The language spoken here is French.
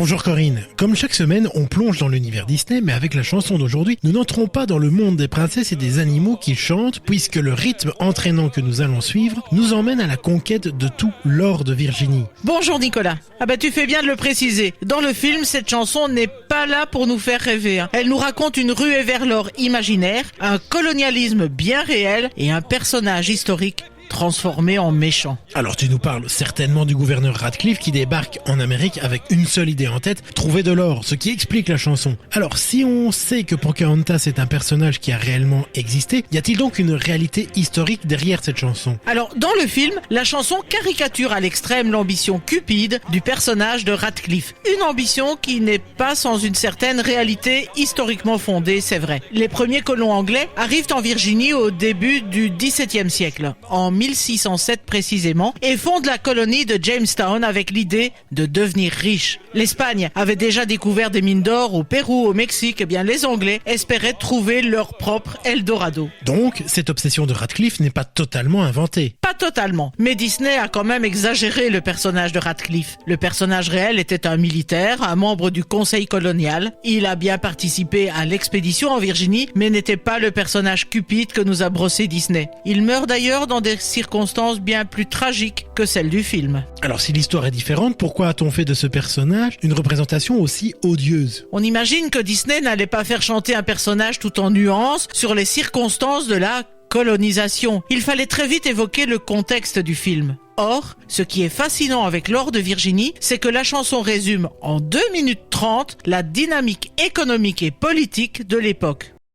Bonjour Corinne, comme chaque semaine, on plonge dans l'univers Disney, mais avec la chanson d'aujourd'hui, nous n'entrons pas dans le monde des princesses et des animaux qui chantent, puisque le rythme entraînant que nous allons suivre nous emmène à la conquête de tout l'or de Virginie. Bonjour Nicolas. Tu fais bien de le préciser. Dans le film, cette chanson n'est pas là pour nous faire rêver. Elle nous raconte une ruée vers l'or imaginaire, un colonialisme bien réel et un personnage historique transformé en méchant. Alors tu nous parles certainement du gouverneur Radcliffe qui débarque en Amérique avec une seule idée en tête, trouver de l'or, ce qui explique la chanson. Alors si on sait que Pocahontas est un personnage qui a réellement existé, y a-t-il donc une réalité historique derrière cette chanson? Alors dans le film, la chanson caricature à l'extrême l'ambition cupide du personnage de Radcliffe. Une ambition qui n'est pas sans une certaine réalité historiquement fondée, c'est vrai. Les premiers colons anglais arrivent en Virginie au début du XVIIe siècle, en 1607 précisément, et fondent la colonie de Jamestown avec l'idée de devenir riche. L'Espagne avait déjà découvert des mines d'or au Pérou, au Mexique. Les Anglais espéraient trouver leur propre Eldorado. Donc, cette obsession de Radcliffe n'est pas totalement inventée. Pas totalement, mais Disney a quand même exagéré le personnage de Radcliffe. Le personnage réel était un militaire, un membre du conseil colonial. Il a bien participé à l'expédition en Virginie, mais n'était pas le personnage cupide que nous a brossé Disney. Il meurt d'ailleurs dans des circonstances bien plus tragiques que celles du film. Alors si l'histoire est différente, pourquoi a-t-on fait de ce personnage une représentation aussi odieuse? On imagine que Disney n'allait pas faire chanter un personnage tout en nuances sur les circonstances de la colonisation. Il fallait très vite évoquer le contexte du film. Or, ce qui est fascinant avec l'or de Virginie, c'est que la chanson résume en 2 minutes 30 la dynamique économique et politique de l'époque.